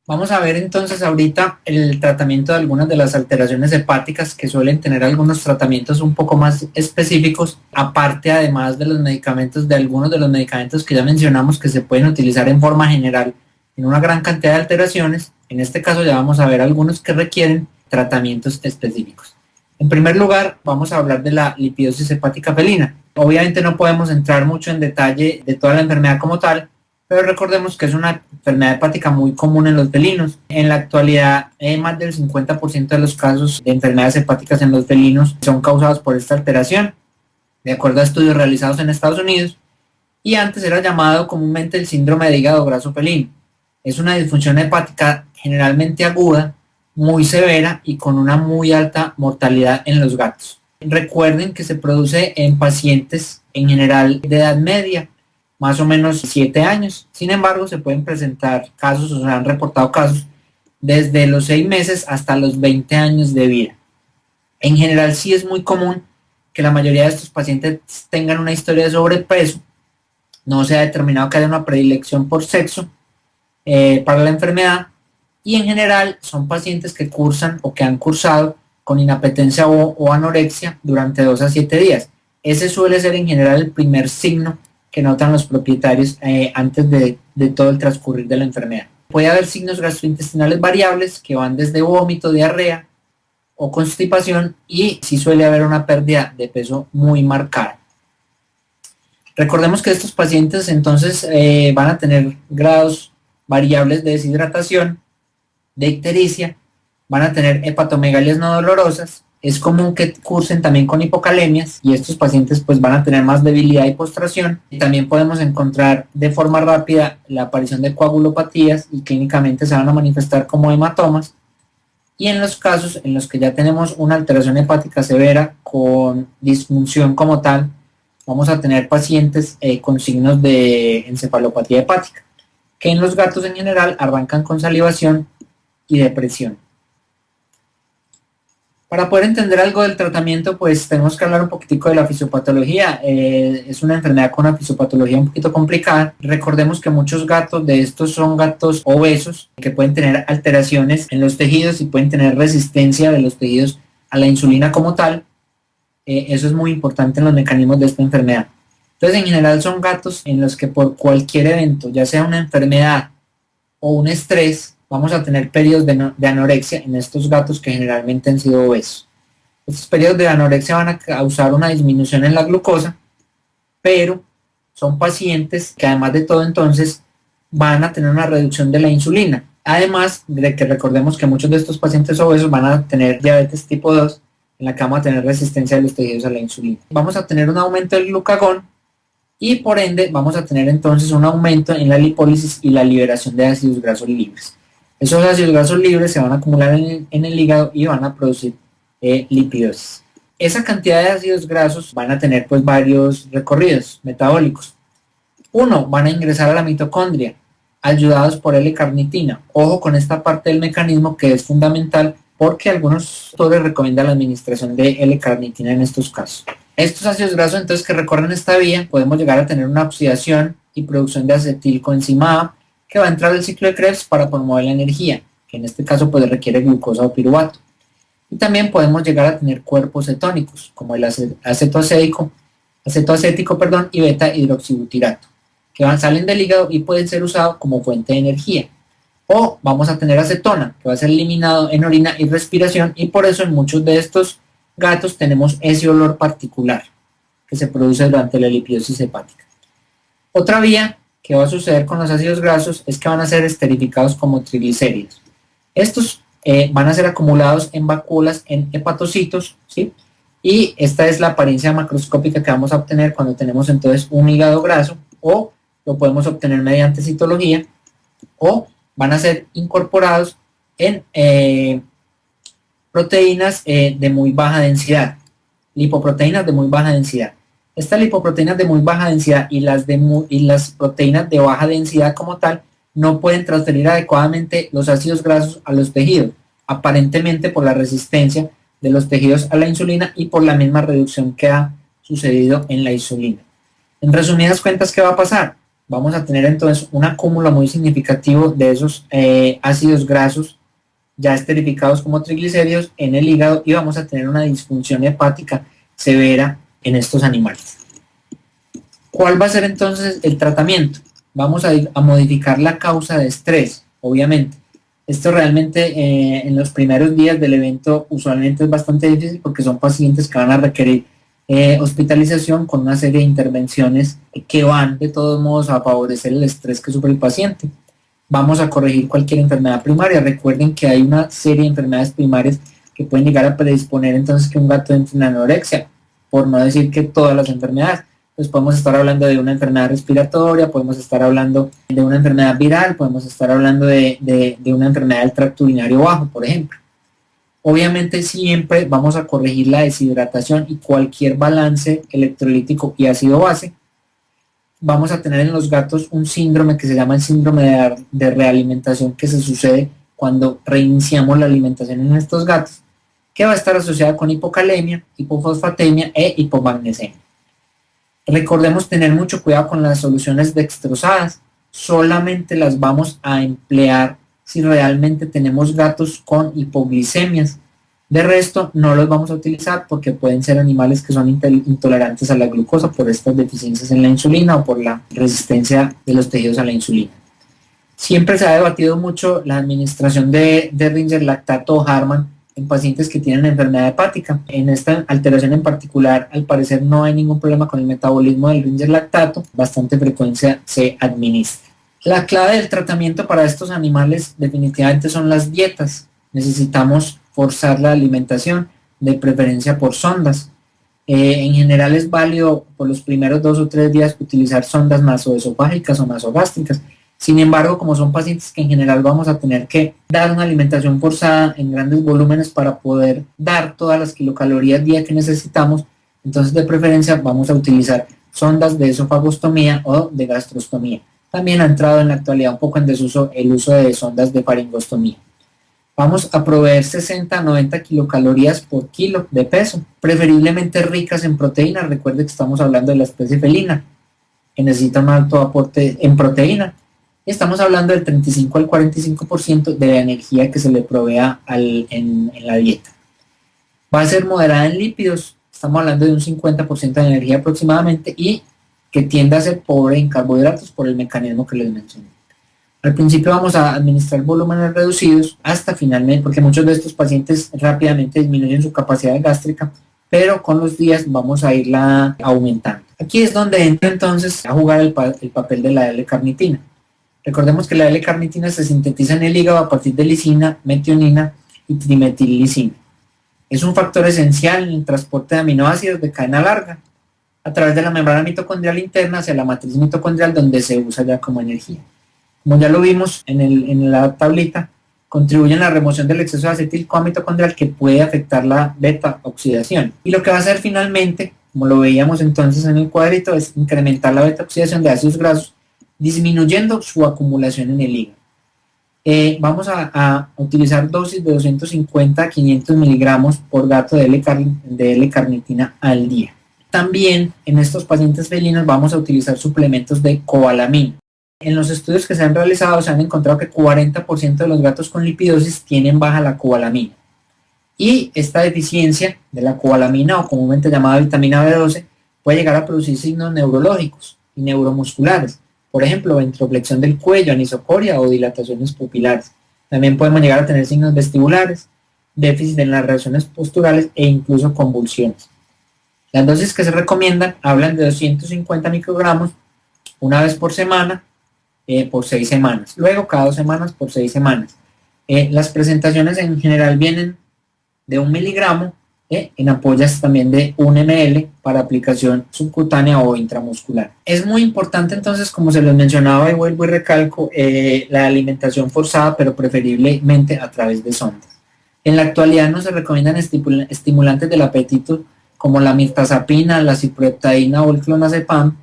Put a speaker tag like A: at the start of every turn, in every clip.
A: Vamos a ver entonces ahorita el tratamiento de algunas de las alteraciones hepáticas que suelen tener algunos tratamientos un poco más específicos, aparte además de los medicamentos, de algunos de los medicamentos que ya mencionamos que se pueden utilizar en forma general en una gran cantidad de alteraciones. En este caso ya vamos a ver algunos que requieren tratamientos específicos. En primer lugar, vamos a hablar de la lipidosis hepática felina. Obviamente no podemos entrar mucho en detalle de toda la enfermedad como tal, pero recordemos que es una enfermedad hepática muy común en los felinos. En la actualidad, más del 50% de los casos de enfermedades hepáticas en los felinos son causados por esta alteración, de acuerdo a estudios realizados en Estados Unidos, y antes era llamado comúnmente el síndrome de hígado graso felino. Es una disfunción hepática generalmente aguda, muy severa y con una muy alta mortalidad en los gatos. Recuerden que se produce en pacientes en general de edad media, más o menos 7 años. Sin embargo, se pueden presentar casos, o se han reportado casos desde los 6 meses hasta los 20 años de vida. En general, sí es muy común que la mayoría de estos pacientes tengan una historia de sobrepeso. No se ha determinado que haya una predilección por sexo para la enfermedad, y en general son pacientes que cursan o que han cursado con inapetencia o anorexia durante 2 a 7 días. Ese suele ser en general el primer signo que notan los propietarios antes de todo el transcurrir de la enfermedad. Puede haber signos gastrointestinales variables que van desde vómito, diarrea o constipación, y sí suele haber una pérdida de peso muy marcada. Recordemos que estos pacientes entonces van a tener grados variables de deshidratación, de ictericia, van a tener hepatomegalias no dolorosas. Es común que cursen también con hipocalemias, y estos pacientes pues van a tener más debilidad y postración. Y también podemos encontrar de forma rápida la aparición de coagulopatías, y clínicamente se van a manifestar como hematomas. Y en los casos en los que ya tenemos una alteración hepática severa con disfunción como tal, vamos a tener pacientes con signos de encefalopatía hepática, que en los gatos en general arrancan con salivación y depresión. Para poder entender algo del tratamiento, pues tenemos que hablar un poquitico de la fisiopatología. Es una enfermedad con una fisiopatología un poquito complicada. Recordemos que muchos gatos de estos son gatos obesos, que pueden tener alteraciones en los tejidos y pueden tener resistencia de los tejidos a la insulina como tal. Eso es muy importante en los mecanismos de esta enfermedad. Entonces, en general son gatos en los que por cualquier evento, ya sea una enfermedad o un estrés, vamos a tener periodos de anorexia en estos gatos que generalmente han sido obesos. Estos periodos de anorexia van a causar una disminución en la glucosa, pero son pacientes que además de todo entonces van a tener una reducción de la insulina. Además de que recordemos que muchos de estos pacientes obesos van a tener diabetes tipo 2, en la que vamos a tener resistencia de los tejidos a la insulina. Vamos a tener un aumento del glucagón, y por ende vamos a tener entonces un aumento en la lipólisis y la liberación de ácidos grasos libres. Esos ácidos grasos libres se van a acumular en el hígado y van a producir lipidosis. Esa cantidad de ácidos grasos van a tener pues varios recorridos metabólicos. Uno, van a ingresar a la mitocondria, ayudados por L-carnitina. Ojo con esta parte del mecanismo que es fundamental, porque algunos autores recomiendan la administración de L-carnitina en estos casos. Estos ácidos grasos entonces que recorren esta vía, podemos llegar a tener una oxidación y producción de acetilcoenzima A, que va a entrar al ciclo de Krebs para promover la energía, que en este caso pues requiere glucosa o piruvato. Y también podemos llegar a tener cuerpos cetónicos, como el acetoacético y beta hidroxibutirato, que salen del hígado y pueden ser usados como fuente de energía. O vamos a tener acetona, que va a ser eliminado en orina y respiración, y por eso en muchos de estos gatos tenemos ese olor particular que se produce durante la lipidosis hepática. Otra vía que va a suceder con los ácidos grasos es que van a ser esterificados como triglicéridos. Estos van a ser acumulados en vacuolas, en hepatocitos, ¿sí? Y esta es la apariencia macroscópica que vamos a obtener cuando tenemos entonces un hígado graso, o lo podemos obtener mediante citología, o van a ser incorporados en proteínas de muy baja densidad, lipoproteínas de muy baja densidad. Estas lipoproteínas de muy baja densidad y las proteínas de baja densidad como tal no pueden transferir adecuadamente los ácidos grasos a los tejidos, aparentemente por la resistencia de los tejidos a la insulina y por la misma reducción que ha sucedido en la insulina. En resumidas cuentas, ¿qué va a pasar? vamos a tener entonces un acúmulo muy significativo de esos ácidos grasos ya esterificados como triglicéridos en el hígado y vamos a tener una disfunción hepática severa en estos animales. ¿Cuál va a ser entonces el tratamiento? Vamos a ir a modificar la causa de estrés, obviamente. Esto realmente en los primeros días del evento usualmente es bastante difícil porque son pacientes que van a requerir hospitalización con una serie de intervenciones que van de todos modos a favorecer el estrés que sufre el paciente. Vamos a corregir cualquier enfermedad primaria. Recuerden que hay una serie de enfermedades primarias que pueden llegar a predisponer entonces que un gato entre en anorexia, por no decir que todas las enfermedades. Pues podemos estar hablando de una enfermedad respiratoria, podemos estar hablando de una enfermedad viral, podemos estar hablando de una enfermedad del tracto urinario bajo, por ejemplo. Obviamente siempre vamos a corregir la deshidratación y cualquier balance electrolítico y ácido-base. Vamos a tener en los gatos un síndrome que se llama el síndrome de realimentación que se sucede cuando reiniciamos la alimentación en estos gatos, que va a estar asociada con hipocalemia, hipofosfatemia e hipomagnesemia. Recordemos tener mucho cuidado con las soluciones dextrosadas, solamente las vamos a emplear si realmente tenemos gatos con hipoglicemias. De resto no los vamos a utilizar porque pueden ser animales que son intolerantes a la glucosa por estas deficiencias en la insulina o por la resistencia de los tejidos a la insulina. Siempre se ha debatido mucho la administración de Ringer lactato o Harman en pacientes que tienen enfermedad hepática. En esta alteración en particular, al parecer no hay ningún problema con el metabolismo del Ringer lactato, bastante frecuencia se administra. La clave del tratamiento para estos animales definitivamente son las dietas. Necesitamos forzar la alimentación, de preferencia por sondas. En general es válido por los primeros 2 o 3 días utilizar sondas nasoesofágicas o nasogástricas. Sin embargo, como son pacientes que en general vamos a tener que dar una alimentación forzada en grandes volúmenes para poder dar todas las kilocalorías día que necesitamos, entonces de preferencia vamos a utilizar sondas de esofagostomía o de gastrostomía. También ha entrado en la actualidad un poco en desuso el uso de sondas de faringostomía. Vamos a proveer 60 a 90 kilocalorías por kilo de peso, preferiblemente ricas en proteína. Recuerde que estamos hablando de la especie felina, que necesita un alto aporte en proteína. Y estamos hablando del 35 al 45% de la energía que se le provea en la dieta. Va a ser moderada en lípidos, estamos hablando de un 50% de energía aproximadamente y que tiende a ser pobre en carbohidratos por el mecanismo que les mencioné. Al principio vamos a administrar volúmenes reducidos hasta finalmente, porque muchos de estos pacientes rápidamente disminuyen su capacidad gástrica, pero con los días vamos a irla aumentando. Aquí es donde entra entonces a jugar el papel de la L-carnitina. Recordemos que la L-carnitina se sintetiza en el hígado a partir de lisina, metionina y trimetillicina. Es un factor esencial en el transporte de aminoácidos de cadena larga a través de la membrana mitocondrial interna hacia la matriz mitocondrial donde se usa ya como energía. Como ya lo vimos en la tablita, contribuye a la remoción del exceso de acetil-CoA mitocondrial que puede afectar la beta-oxidación. Y lo que va a hacer finalmente, como lo veíamos entonces en el cuadrito, es incrementar la beta-oxidación de ácidos grasos disminuyendo su acumulación en el hígado. Vamos a utilizar dosis de 250 a 500 miligramos por gato de L-carnitina al día. También en estos pacientes felinos vamos a utilizar suplementos de cobalamina. En los estudios que se han realizado se han encontrado que 40% de los gatos con lipidosis tienen baja la cobalamina. Y esta deficiencia de la cobalamina, o comúnmente llamada vitamina B12, puede llegar a producir signos neurológicos y neuromusculares. Por ejemplo, ventroflexión del cuello, anisocoria o dilataciones pupilares. También podemos llegar a tener signos vestibulares, déficit en las reacciones posturales e incluso convulsiones. Las dosis que se recomiendan hablan de 250 microgramos una vez por semana por 6 semanas. Luego cada 2 semanas por 6 semanas. Las presentaciones en general vienen de 1 miligramo en ampollas también de 1 ml para aplicación subcutánea o intramuscular. Es muy importante entonces, como se les mencionaba y vuelvo y recalco, la alimentación forzada, pero preferiblemente a través de sondas. En la actualidad no se recomiendan estimulantes del apetito como la mirtazapina, la ciproheptadina o el clonazepam.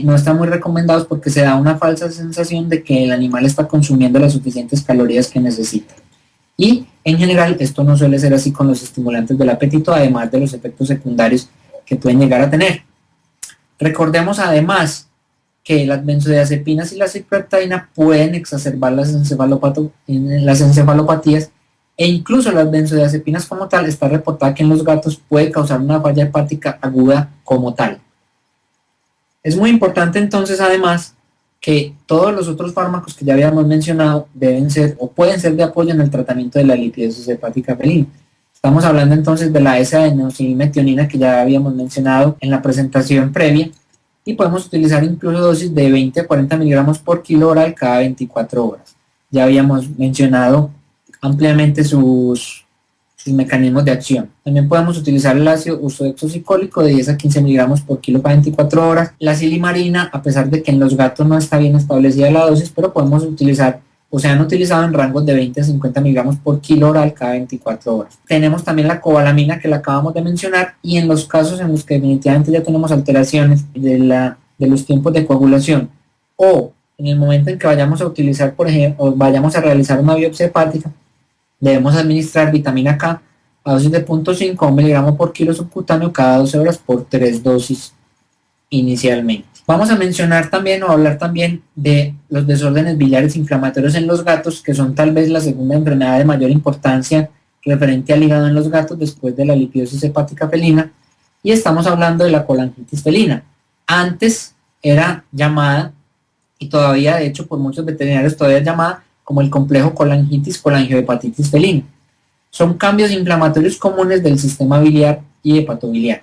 A: No están muy recomendados porque se da una falsa sensación de que el animal está consumiendo las suficientes calorías que necesita. Y en general esto no suele ser así con los estimulantes del apetito, además de los efectos secundarios que pueden llegar a tener. Recordemos además que las benzodiazepinas y la ciprofloxacina pueden exacerbar las encefalopatías, e incluso las benzodiazepinas como tal está reportada que en los gatos puede causar una falla hepática aguda como tal. Es muy importante entonces además que todos los otros fármacos que ya habíamos mencionado deben ser o pueden ser de apoyo en el tratamiento de la lipidosis hepática felina. Estamos hablando entonces de la S-adenosilmetionina que ya habíamos mencionado en la presentación previa, y podemos utilizar incluso dosis de 20 a 40 miligramos por kilo oral cada 24 horas. Ya habíamos mencionado ampliamente sus mecanismos de acción. También podemos utilizar el ácido ursodeoxycólico de 10 a 15 miligramos por kilo cada 24 horas. La silimarina, a pesar de que en los gatos no está bien establecida la dosis, pero podemos utilizar o se han utilizado en rangos de 20 a 50 miligramos por kilo oral cada 24 horas. Tenemos también la cobalamina que la acabamos de mencionar, y en los casos en los que definitivamente ya tenemos alteraciones de los tiempos de coagulación, o en el momento en que vayamos a utilizar, por ejemplo, o vayamos a realizar una biopsia hepática, debemos administrar vitamina K a dosis de 0.5 miligramos por kilo subcutáneo cada 12 horas por 3 dosis inicialmente. Vamos a mencionar también o hablar también de los desórdenes biliares inflamatorios en los gatos, que son tal vez la segunda enfermedad de mayor importancia referente al hígado en los gatos después de la lipidosis hepática felina, y estamos hablando de la colangitis felina. Antes era llamada, y todavía de hecho por muchos veterinarios todavía es llamada, como el complejo colangiohepatitis felina. Son cambios inflamatorios comunes del sistema biliar y hepatobiliar,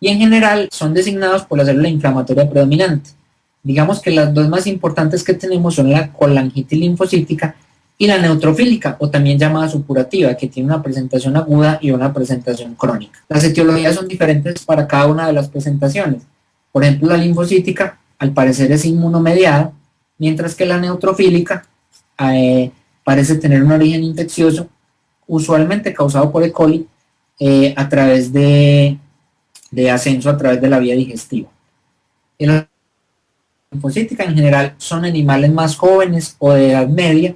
A: y en general son designados por la célula inflamatoria predominante. Digamos que las dos más importantes que tenemos son la colangitis linfocítica y la neutrofílica, o también llamada supurativa, que tiene una presentación aguda y una presentación crónica. Las etiologías son diferentes para cada una de las presentaciones. Por ejemplo, la linfocítica al parecer es inmunomediada, mientras que la neutrofílica parece tener un origen infeccioso, usualmente causado por E. coli, a través de ascenso a través de la vía digestiva. La linfocítica en general son animales más jóvenes o de edad media,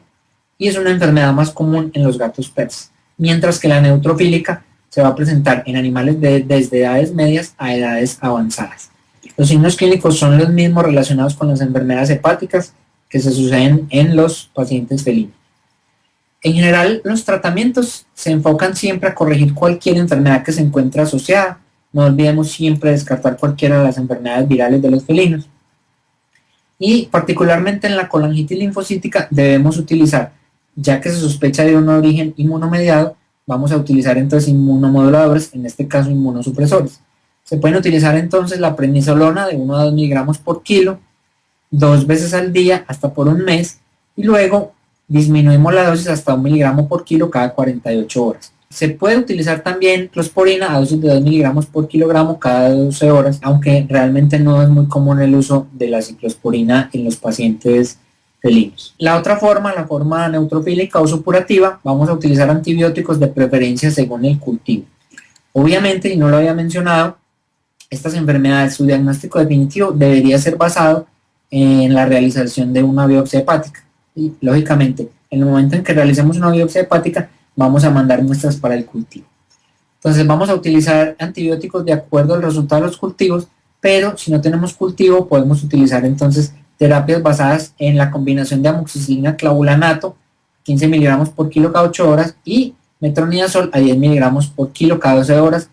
A: y es una enfermedad más común en los gatos persas, mientras que la neutrofílica se va a presentar en animales desde edades medias a edades avanzadas. Los signos clínicos son los mismos relacionados con las enfermedades hepáticas que se suceden en los pacientes felinos. En general, los tratamientos se enfocan siempre a corregir cualquier enfermedad que se encuentre asociada. No olvidemos siempre descartar cualquiera de las enfermedades virales de los felinos. Y particularmente en la colangitis linfocítica debemos utilizar, ya que se sospecha de un origen inmunomediado, vamos a utilizar entonces inmunomoduladores, en este caso inmunosupresores. Se pueden utilizar entonces la prednisolona de 1 a 2 miligramos por kilo, 2 veces al día hasta por un mes, y luego disminuimos la dosis hasta 1 miligramo por kilo cada 48 horas. Se puede utilizar también closporina a dosis de 2 miligramos por kilogramo cada 12 horas, aunque realmente no es muy común el uso de la ciclosporina en los pacientes felinos. La otra forma, la forma neutrofílica o supurativa, vamos a utilizar antibióticos de preferencia según el cultivo. Obviamente, y no lo había mencionado, estas enfermedades, su diagnóstico definitivo debería ser basado en la realización de una biopsia hepática. Y lógicamente, en el momento en que realicemos una biopsia hepática, vamos a mandar muestras para el cultivo. Entonces vamos a utilizar antibióticos de acuerdo al resultado de los cultivos, pero si no tenemos cultivo podemos utilizar entonces terapias basadas en la combinación de amoxicilina clavulanato, 15 miligramos por kilo cada 8 horas, y metronidazol a 10 miligramos por kilo cada 12 horas,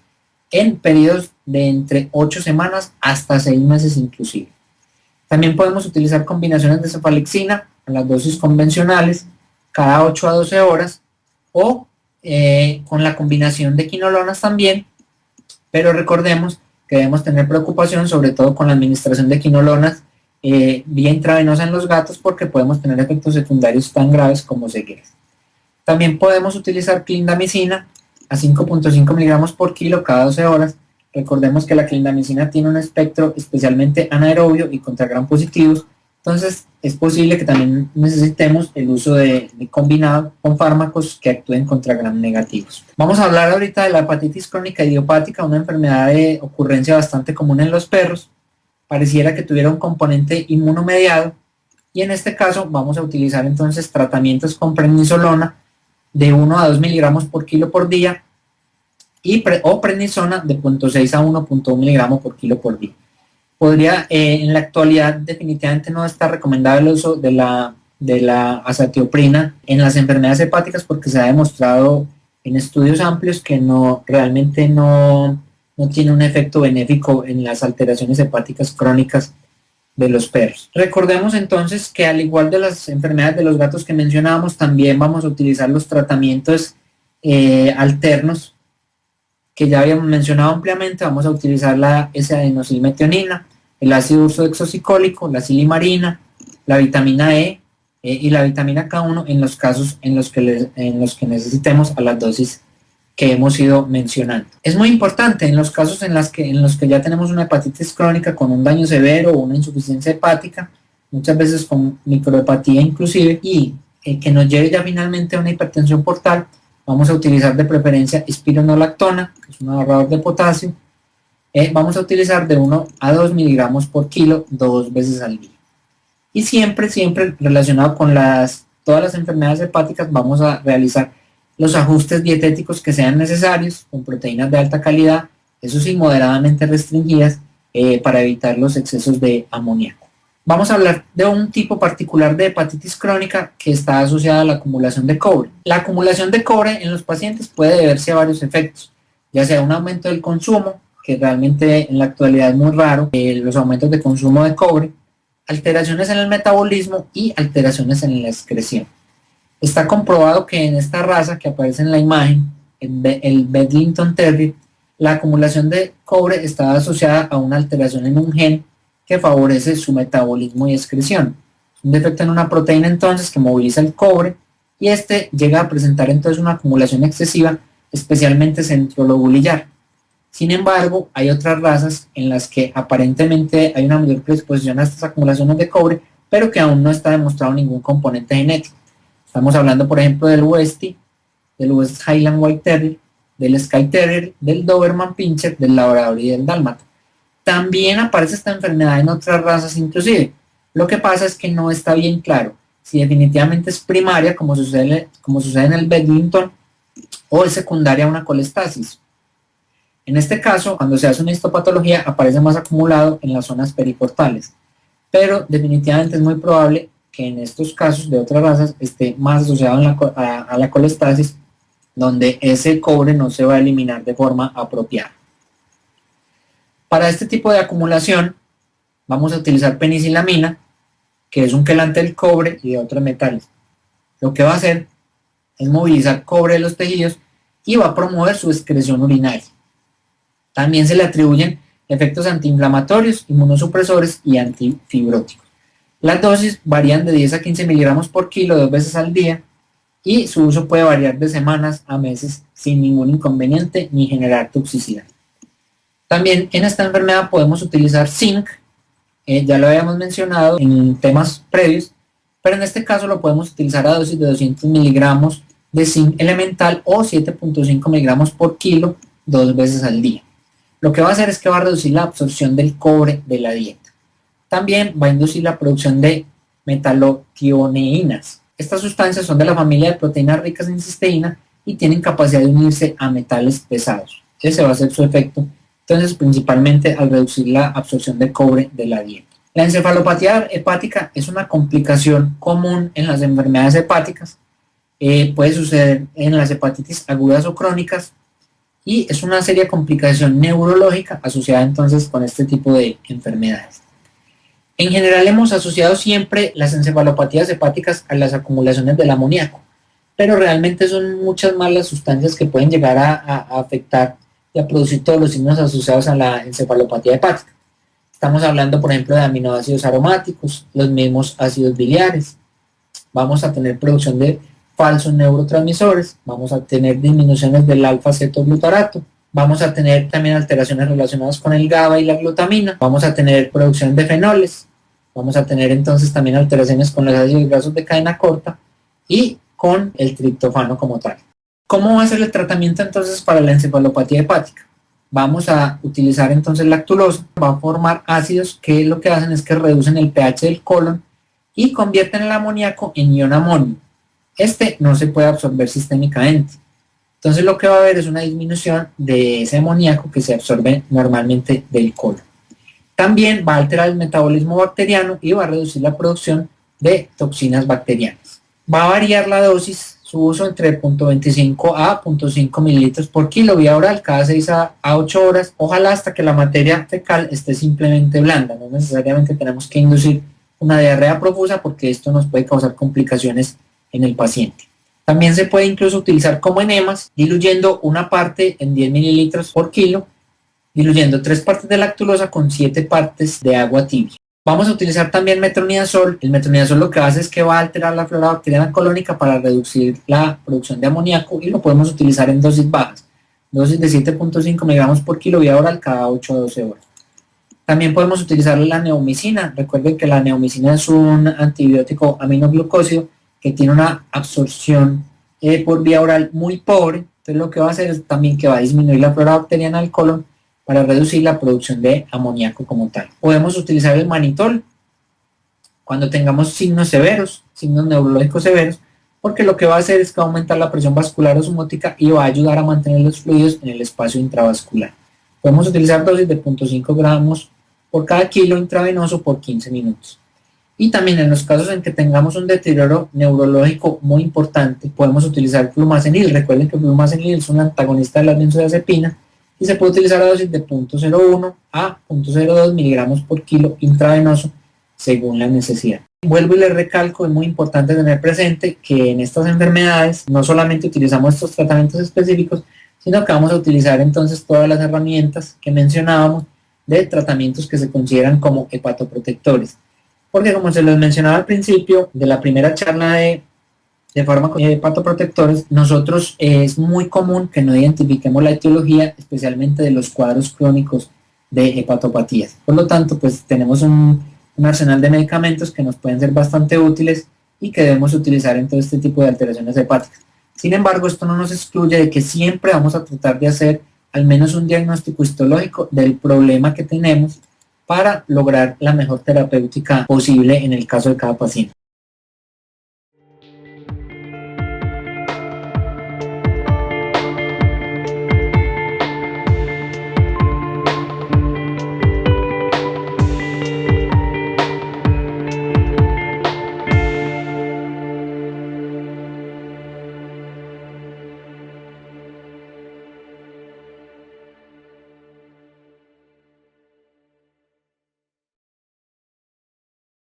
A: en periodos de entre 8 semanas hasta 6 meses inclusive. También podemos utilizar combinaciones de cefalexina a las dosis convencionales cada 8 a 12 horas, o con la combinación de quinolonas también, pero recordemos que debemos tener preocupación sobre todo con la administración de quinolonas vía intravenosa en los gatos, porque podemos tener efectos secundarios tan graves como cegueras. También podemos utilizar clindamicina a 5.5 miligramos por kilo cada 12 horas. Recordemos que la clindamicina tiene un espectro especialmente anaerobio y contra gram positivos, entonces es posible que también necesitemos el uso de combinado con fármacos que actúen contra gram negativos. Vamos a hablar ahorita de la hepatitis crónica idiopática, una enfermedad de ocurrencia bastante común en los perros. Pareciera que tuviera un componente inmunomediado, y en este caso vamos a utilizar entonces tratamientos con prednisolona de 1 a 2 miligramos por kilo por día, o prednisona de 0.6 a 1.1 miligramos por kilo por día. Podría, en la actualidad, definitivamente no está recomendado el uso de la azatioprina en las enfermedades hepáticas porque se ha demostrado en estudios amplios que realmente no tiene un efecto benéfico en las alteraciones hepáticas crónicas de los perros. Recordemos entonces que al igual de las enfermedades de los gatos que mencionábamos, también vamos a utilizar los tratamientos alternos que ya habíamos mencionado ampliamente. Vamos a utilizar la S-adenosilmetionina, el ácido ursodeoxycólico, la silimarina, la vitamina E y la vitamina K1 en los casos en los que necesitemos a las dosis que hemos ido mencionando. Es muy importante en los casos en los que ya tenemos una hepatitis crónica con un daño severo o una insuficiencia hepática, muchas veces con microhepatía inclusive, y que nos lleve ya finalmente a una hipertensión portal. Vamos a utilizar de preferencia espironolactona, que es un ahorrador de potasio. Vamos a utilizar de 1 a 2 miligramos por kilo 2 veces al día. Y siempre relacionado con todas las enfermedades hepáticas, vamos a realizar los ajustes dietéticos que sean necesarios, con proteínas de alta calidad, eso sí, moderadamente restringidas, para evitar los excesos de amoníaco. Vamos a hablar de un tipo particular de hepatitis crónica que está asociada a la acumulación de cobre. La acumulación de cobre en los pacientes puede deberse a varios efectos, ya sea un aumento del consumo, que realmente en la actualidad es muy raro, los aumentos de consumo de cobre, alteraciones en el metabolismo y alteraciones en la excreción. Está comprobado que en esta raza que aparece en la imagen, el Bedlington Terrier, la acumulación de cobre está asociada a una alteración en un gen que favorece su metabolismo y excreción. Un defecto en una proteína entonces que moviliza el cobre y este llega a presentar entonces una acumulación excesiva, especialmente centrolobulillar. Sin embargo, hay otras razas en las que aparentemente hay una mayor predisposición a estas acumulaciones de cobre, pero que aún no está demostrado ningún componente genético. Estamos hablando, por ejemplo, del Westie, del West Highland White Terrier, del Skye Terrier, del Doberman Pinscher, del Labrador y del Dálmata. También aparece esta enfermedad en otras razas inclusive. Lo que pasa es que no está bien claro si definitivamente es primaria, como sucede en el Bedlington, o es secundaria a una colestasis. En este caso, cuando se hace una histopatología, aparece más acumulado en las zonas periportales, pero definitivamente es muy probable que en estos casos de otras razas esté más asociado a la colestasis, donde ese cobre no se va a eliminar de forma apropiada. Para este tipo de acumulación vamos a utilizar penicilamina, que es un quelante del cobre y de otros metales. Lo que va a hacer es movilizar cobre de los tejidos y va a promover su excreción urinaria. También se le atribuyen efectos antiinflamatorios, inmunosupresores y antifibróticos. Las dosis varían de 10 a 15 miligramos por kilo 2 veces al día y su uso puede variar de semanas a meses sin ningún inconveniente ni generar toxicidad. También en esta enfermedad podemos utilizar zinc, ya lo habíamos mencionado en temas previos, pero en este caso lo podemos utilizar a dosis de 200 miligramos de zinc elemental o 7.5 miligramos por kilo 2 veces al día. Lo que va a hacer es que va a reducir la absorción del cobre de la dieta. También va a inducir la producción de metalotioneínas. Estas sustancias son de la familia de proteínas ricas en cisteína y tienen capacidad de unirse a metales pesados. Ese va a ser su efecto, entonces principalmente al reducir la absorción de cobre de la dieta. La encefalopatía hepática es una complicación común en las enfermedades hepáticas. Puede suceder en las hepatitis agudas o crónicas y es una seria complicación neurológica asociada entonces con este tipo de enfermedades. En general hemos asociado siempre las encefalopatías hepáticas a las acumulaciones del amoníaco, pero realmente son muchas más las sustancias que pueden llegar a afectar y a producir todos los signos asociados a la encefalopatía hepática. Estamos hablando, por ejemplo, de aminoácidos aromáticos, los mismos ácidos biliares. Vamos a tener producción de falsos neurotransmisores, vamos a tener disminuciones del alfa-cetoglutarato, vamos a tener también alteraciones relacionadas con el GABA y la glutamina, vamos a tener producción de fenoles, vamos a tener entonces también alteraciones con los ácidos grasos de cadena corta y con el triptofano como tal. ¿Cómo va a ser el tratamiento entonces para la encefalopatía hepática? Vamos a utilizar entonces lactulosa, va a formar ácidos que lo que hacen es que reducen el pH del colon y convierten el amoníaco en ion amonio. Este no se puede absorber sistémicamente. Entonces lo que va a haber es una disminución de ese amoníaco que se absorbe normalmente del colon. También va a alterar el metabolismo bacteriano y va a reducir la producción de toxinas bacterianas. Va a variar la dosis, su uso entre 0.25 a 0.5 mililitros por kilo vía oral cada 6 a 8 horas, ojalá hasta que la materia fecal esté simplemente blanda. No necesariamente tenemos que inducir una diarrea profusa porque esto nos puede causar complicaciones en el paciente. También se puede incluso utilizar como enemas, diluyendo una parte en 10 mililitros por kilo, diluyendo 3 partes de lactulosa con 7 partes de agua tibia. Vamos a utilizar también metronidazol. El metronidazol lo que hace es que va a alterar la flora bacteriana colónica para reducir la producción de amoníaco y lo podemos utilizar en dosis bajas, dosis de 7.5 miligramos por kilo vía oral cada 8 a 12 horas. También podemos utilizar la neomicina. Recuerden que la neomicina es un antibiótico aminoglucósido que tiene una absorción por vía oral muy pobre. Entonces lo que va a hacer es también que va a disminuir la flora bacteriana del colon para reducir la producción de amoníaco como tal. Podemos utilizar el manitol cuando tengamos signos severos, signos neurológicos severos, porque lo que va a hacer es que va a aumentar la presión vascular osmótica y va a ayudar a mantener los fluidos en el espacio intravascular. Podemos utilizar dosis de 0.5 gramos por cada kilo intravenoso por 15 minutos. Y también en los casos en que tengamos un deterioro neurológico muy importante, podemos utilizar flumazenil. Recuerden que el flumazenil es un antagonista de la benzodiazepina y se puede utilizar a dosis de 0.01 a 0.02 miligramos por kilo intravenoso según la necesidad. Vuelvo y les recalco, es muy importante tener presente que en estas enfermedades no solamente utilizamos estos tratamientos específicos, sino que vamos a utilizar entonces todas las herramientas que mencionábamos de tratamientos que se consideran como hepatoprotectores. Porque como se les mencionaba al principio de la primera charla de fármacos hepatoprotectores, nosotros es muy común que no identifiquemos la etiología, especialmente de los cuadros crónicos de hepatopatías. Por lo tanto, pues tenemos un arsenal de medicamentos que nos pueden ser bastante útiles y que debemos utilizar en todo este tipo de alteraciones hepáticas. Sin embargo, esto no nos excluye de que siempre vamos a tratar de hacer al menos un diagnóstico histológico del problema que tenemos para lograr la mejor terapéutica posible en el caso de cada paciente.